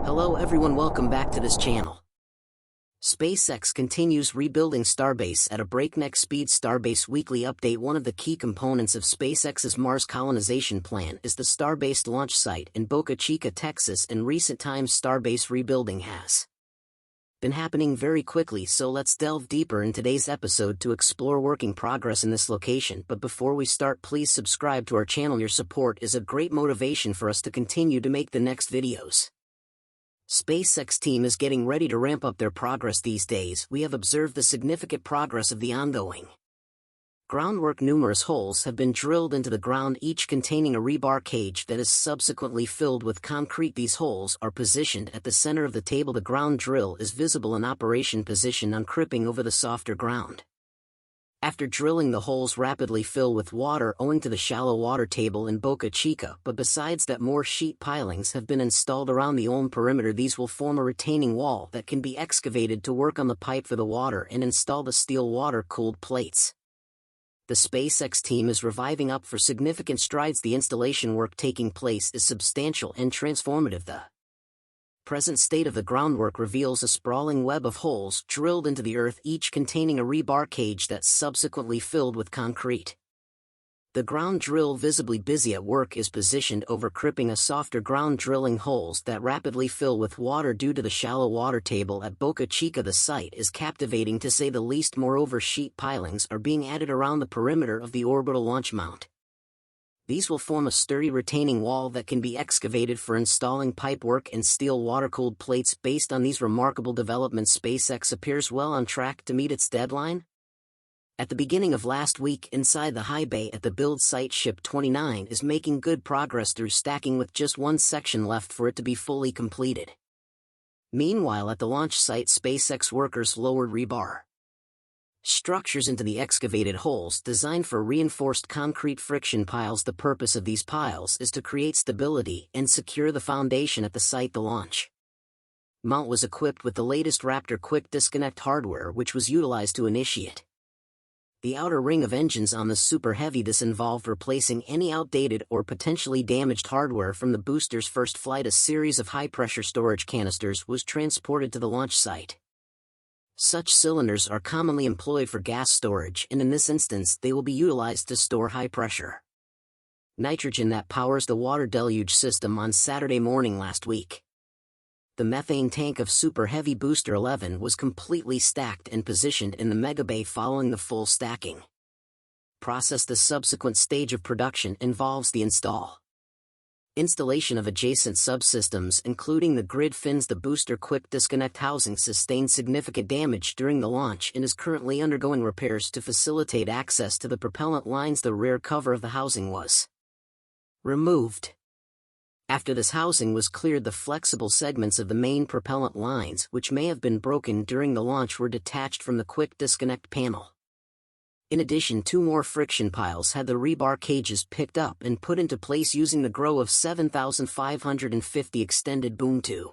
Hello everyone, welcome back to this channel. SpaceX continues rebuilding Starbase at a breakneck speed. Starbase Weekly Update. One of the key components of SpaceX's Mars colonization plan is the Starbase launch site in Boca Chica, Texas. In recent times, Starbase rebuilding has been happening very quickly, so let's delve deeper in today's episode to explore working progress in this location. But before we start, please subscribe to our channel. Your support is a great motivation for us to continue to make the next videos. SpaceX team is getting ready to ramp up their progress these days. We have observed the significant progress of the ongoing groundwork. Numerous holes have been drilled into the ground, each containing a rebar cage that is subsequently filled with concrete. These holes are positioned at the center of the table. The ground drill is visible in operation position on cripping over the softer ground. After drilling, the holes rapidly fill with water owing to the shallow water table in Boca Chica, but besides that, more sheet pilings have been installed around the Olm perimeter. These will form a retaining wall that can be excavated to work on the pipe for the water and install the steel water-cooled plates. The SpaceX team is reviving up for significant strides. The installation work taking place is substantial and transformative. The present state of the groundwork reveals a sprawling web of holes drilled into the earth, each containing a rebar cage that's subsequently filled with concrete. The ground drill, visibly busy at work, is positioned over cripping a softer ground, drilling holes that rapidly fill with water due to the shallow water table at Boca Chica. The site is captivating to say the least. Moreover, sheet pilings are being added around the perimeter of the orbital launch mount. These will form a sturdy retaining wall that can be excavated for installing pipework and steel water-cooled plates. Based on these remarkable developments, SpaceX appears well on track to meet its deadline. At the beginning of last week, inside the high bay at the build site, Ship 29 is making good progress through stacking, with just one section left for it to be fully completed. Meanwhile, at the launch site, SpaceX workers lowered rebar structures into the excavated holes designed for reinforced concrete friction piles. The purpose of these piles is to create stability and secure the foundation at the site. The launch mount was equipped with the latest Raptor quick disconnect hardware, which was utilized to initiate the outer ring of engines on the Super Heavy. This involved replacing any outdated or potentially damaged hardware from the booster's first flight. A series of high-pressure storage canisters was transported to the launch site. Such cylinders are commonly employed for gas storage, and in this instance they will be utilized to store high-pressure nitrogen that powers the water deluge system. On Saturday morning last week, the methane tank of Super Heavy Booster 11 was completely stacked and positioned in the Mega Bay. Following the full stacking process, the subsequent stage of production involves the installation of adjacent subsystems, including the grid fins. The booster quick disconnect housing sustained significant damage during the launch and is currently undergoing repairs to facilitate access to the propellant lines. The rear cover of the housing was removed. After this housing was cleared, the flexible segments of the main propellant lines, which may have been broken during the launch, were detached from the quick disconnect panel. In addition, two more friction piles had the rebar cages picked up and put into place using the GRO of 7,550 extended boom to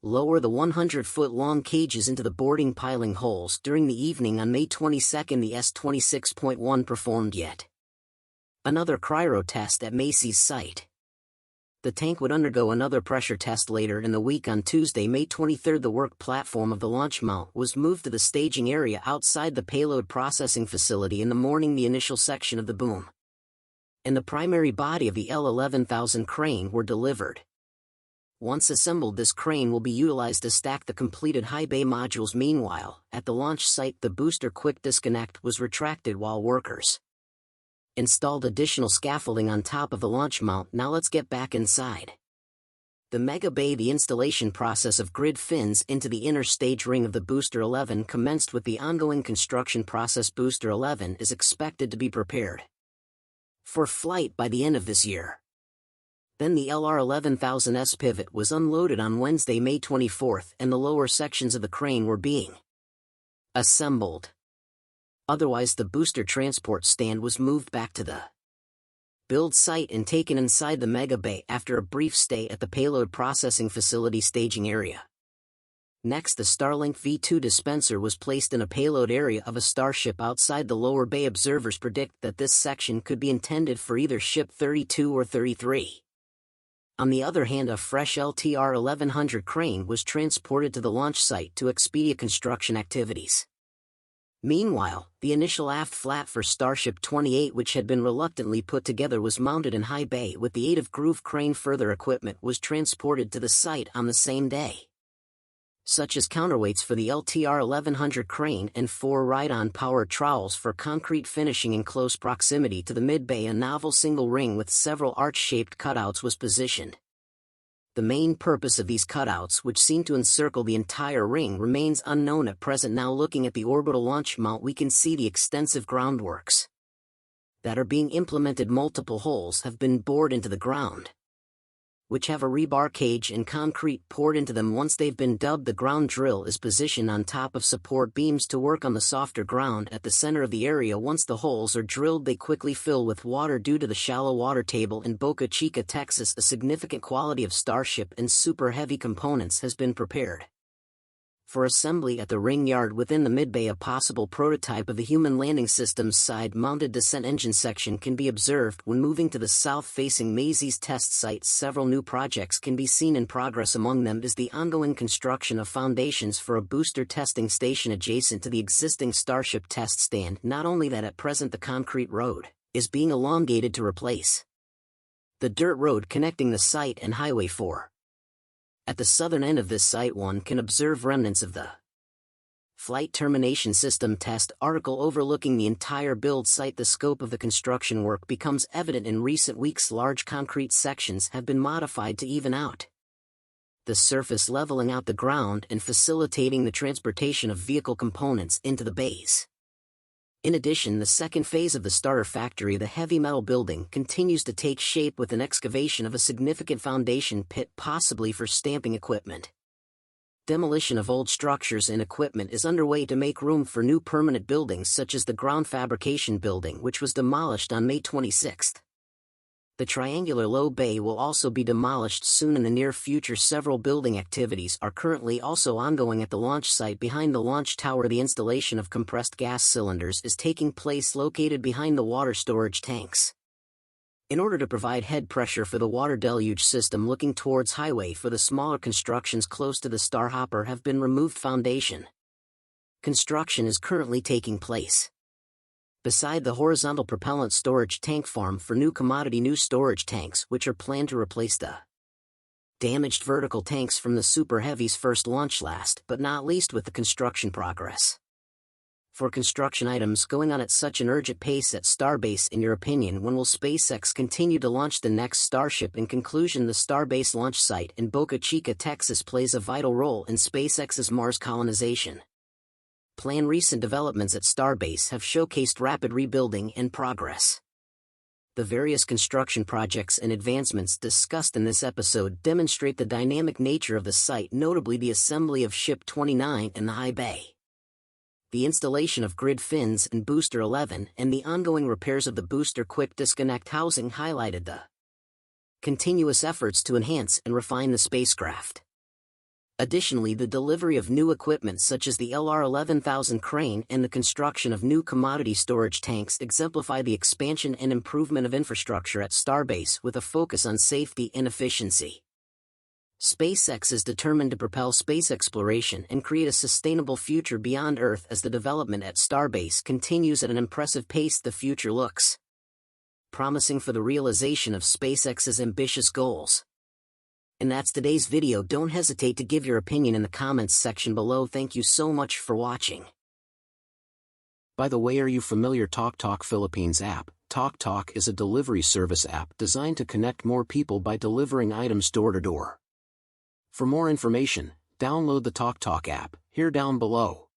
lower the 100-foot-long cages into the boarding piling holes. During the evening on May 22, the S-26.1 performed yet another cryo test at Macy's site. The tank would undergo another pressure test later in the week. On Tuesday, May 23, the work platform of the launch mount was moved to the staging area outside the payload processing facility. In the morning, the initial section of the boom and the primary body of the L-11,000 crane were delivered. Once assembled, this crane will be utilized to stack the completed high bay modules. Meanwhile, at the launch site, the booster quick disconnect was retracted while workers installed additional scaffolding on top of the launch mount. Now let's get back inside the Mega Bay. The installation process of grid fins into the inner stage ring of the Booster 11 commenced with the ongoing construction process. Booster 11 is expected to be prepared for flight by the end of this year. Then the LR-11000S pivot was unloaded on Wednesday, May 24, and the lower sections of the crane were being assembled. Otherwise, the booster transport stand was moved back to the build site and taken inside the Mega Bay after a brief stay at the payload processing facility staging area. Next, the Starlink V2 dispenser was placed in a payload area of a Starship outside the lower bay. Observers predict that this section could be intended for either Ship 32 or 33. On the other hand, a fresh LTR 1100 crane was transported to the launch site to expedite construction activities. Meanwhile, the initial aft flat for Starship 28, which had been reluctantly put together, was mounted in high bay with the aid of groove crane. Further equipment was transported to the site on the same day, such as counterweights for the LTR 1100 crane and 4 ride-on power trowels for concrete finishing. In close proximity to the mid-bay, a novel single ring with several arch-shaped cutouts was positioned. The main purpose of these cutouts, which seem to encircle the entire ring, remains unknown at present. Now, looking at the orbital launch mount, we can see the extensive groundworks that are being implemented. Multiple holes have been bored into the ground, which have a rebar cage and concrete poured into them. Once they've been dubbed, the ground drill is positioned on top of support beams to work on the softer ground at the center of the area. Once the holes are drilled, they quickly fill with water due to the shallow water table. In Boca Chica, Texas, a significant quantity of Starship and Super Heavy components has been prepared for assembly at the ring yard within the mid-bay. A possible prototype of the human landing system's side-mounted descent engine section can be observed when moving to the south-facing Macy's test site. Several new projects can be seen in progress. Among them is the ongoing construction of foundations for a booster testing station adjacent to the existing Starship test stand. Not only that, at present the concrete road is being elongated to replace the dirt road connecting the site and Highway 4. At the southern end of this site, one can observe remnants of the Flight Termination System test article overlooking the entire build site. The scope of the construction work becomes evident in recent weeks. Large concrete sections have been modified to even out the surface, leveling out the ground and facilitating the transportation of vehicle components into the bays. In addition, the second phase of the starter factory, the heavy metal building, continues to take shape with an excavation of a significant foundation pit, possibly for stamping equipment. Demolition of old structures and equipment is underway to make room for new permanent buildings, such as the ground fabrication building, which was demolished on May 26. The triangular low bay will also be demolished soon in the near future. Several building activities are currently also ongoing at the launch site. Behind the launch tower, the installation of compressed gas cylinders is taking place, located behind the water storage tanks, in order to provide head pressure for the water deluge system. Looking towards Highway 4, the smaller constructions close to the Starhopper have been removed. Foundation construction is currently taking place beside the horizontal propellant storage tank farm for new storage tanks, which are planned to replace the damaged vertical tanks from the Super Heavy's first launch. Last but not least, with the construction progress for construction items going on at such an urgent pace at Starbase, in your opinion, when will SpaceX continue to launch the next Starship? In conclusion, the Starbase launch site in Boca Chica, Texas plays a vital role in SpaceX's Mars colonization plan. Recent developments at Starbase have showcased rapid rebuilding and progress. The various construction projects and advancements discussed in this episode demonstrate the dynamic nature of the site, notably the assembly of Ship 29 in the high bay, the installation of grid fins and Booster 11, and the ongoing repairs of the booster quick disconnect housing highlighted the continuous efforts to enhance and refine the spacecraft. Additionally, the delivery of new equipment such as the LR 11,000 crane and the construction of new commodity storage tanks exemplify the expansion and improvement of infrastructure at Starbase with a focus on safety and efficiency. SpaceX is determined to propel space exploration and create a sustainable future beyond Earth. As the development at Starbase continues at an impressive pace, the future looks promising for the realization of SpaceX's ambitious goals. And that's today's video. Don't hesitate to give your opinion in the comments section below. Thank you so much for watching. By the way, are you familiar TalkTalk Philippines app? TalkTalk is a delivery service app designed to connect more people by delivering items door to door. For more information, download the TalkTalk app, here down below.